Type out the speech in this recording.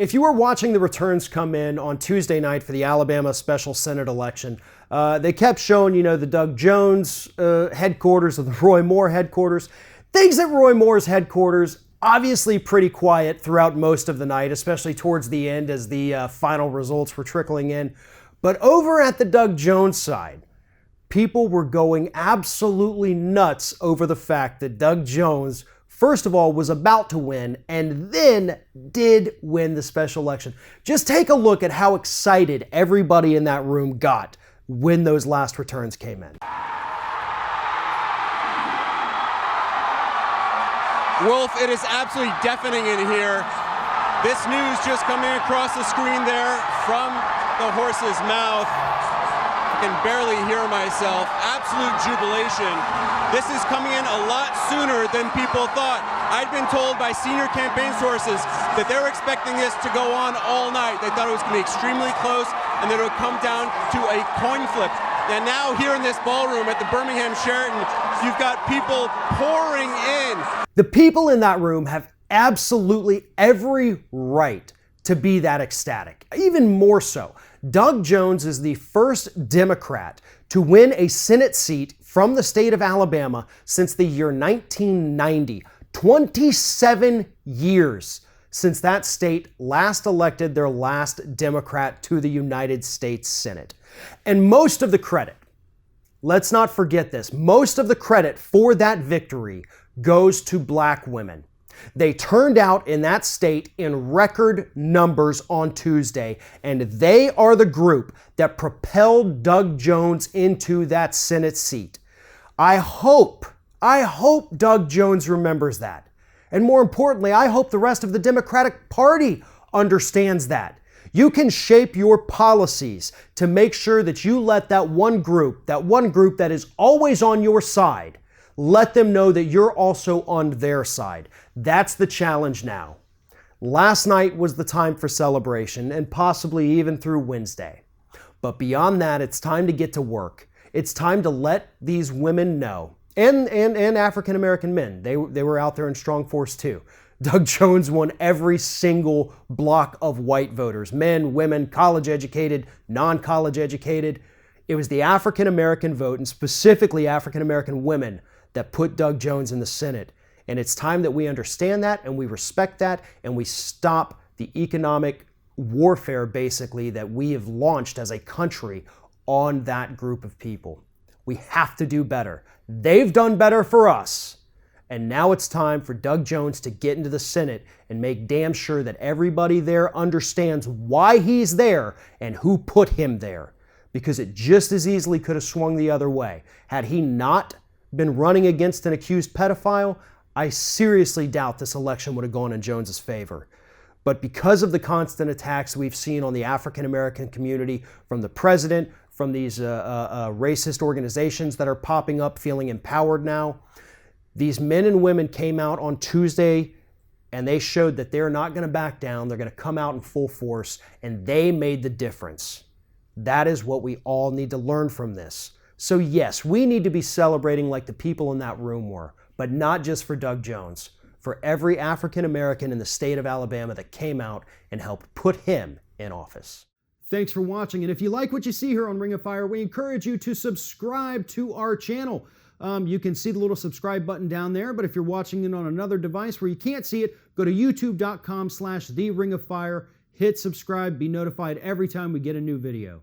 If you were watching the returns come in on Tuesday night for the Alabama special Senate election, they kept showing, the Doug Jones headquarters or the Roy Moore headquarters. Things at Roy Moore's headquarters, obviously pretty quiet throughout most of the night, especially towards the end as the final results were trickling in. But over at the Doug Jones side, people were going absolutely nuts over the fact that Doug Jones, first of all, was about to win and then did win the special election. Just take a look at how excited everybody in that room got when those last returns came in. Wolf, it is absolutely deafening in here. This news just coming across the screen there from the horse's mouth. I can barely hear myself. Absolute jubilation. This is coming in a lot sooner than people thought. I'd been told by senior campaign sources that they were expecting this to go on all night. They thought it was going to be extremely close and that it would come down to a coin flip. And now here in this ballroom at the Birmingham Sheraton, you've got people pouring in. The people in that room have absolutely every right to be that ecstatic. Even more so, Doug Jones is the first Democrat to win a Senate seat from the state of Alabama since the year 1990. 27 years since that state last elected their last Democrat to the United States Senate. And most of the credit, let's not forget this, most of the credit for that victory goes to black women. They turned out in that state in record numbers on Tuesday, and they are the group that propelled Doug Jones into that Senate seat. I hope Doug Jones remembers that. And more importantly, I hope the rest of the Democratic Party understands that. You can shape your policies to make sure that you let that one group that is always on your side, let them know that you're also on their side. That's the challenge now. Last night was the time for celebration, and possibly even through Wednesday. But beyond that, it's time to get to work. It's time to let these women know, and African American men. They were out there in strong force too. Doug Jones won every single block of white voters, men, women, college educated, non-college educated. It was the African American vote, and specifically African American women, that put Doug Jones in the Senate. And it's time that we understand that and we respect that and we stop the economic warfare, basically, that we have launched as a country on that group of people. We have to do better. They've done better for us. And now it's time for Doug Jones to get into the Senate and make damn sure that everybody there understands why he's there and who put him there. Because it just as easily could have swung the other way. Had he not been running against an accused pedophile, I seriously doubt this election would have gone in Jones's favor. But because of the constant attacks we've seen on the African American community from the president, from these racist organizations that are popping up feeling empowered now, these men and women came out on Tuesday and they showed that they're not going to back down. They're going to come out in full force, and they made the difference. That is what we all need to learn from this. So yes, we need to be celebrating like the people in that room were, but not just for Doug Jones, for every African American in the state of Alabama that came out and helped put him in office. Thanks for watching, and if you like what you see here on Ring of Fire, we encourage you to subscribe to our channel. You can see the little subscribe button down there, but if you're watching it on another device where you can't see it, go to youtube.com/TheRingOfFire, hit subscribe, be notified every time we get a new video.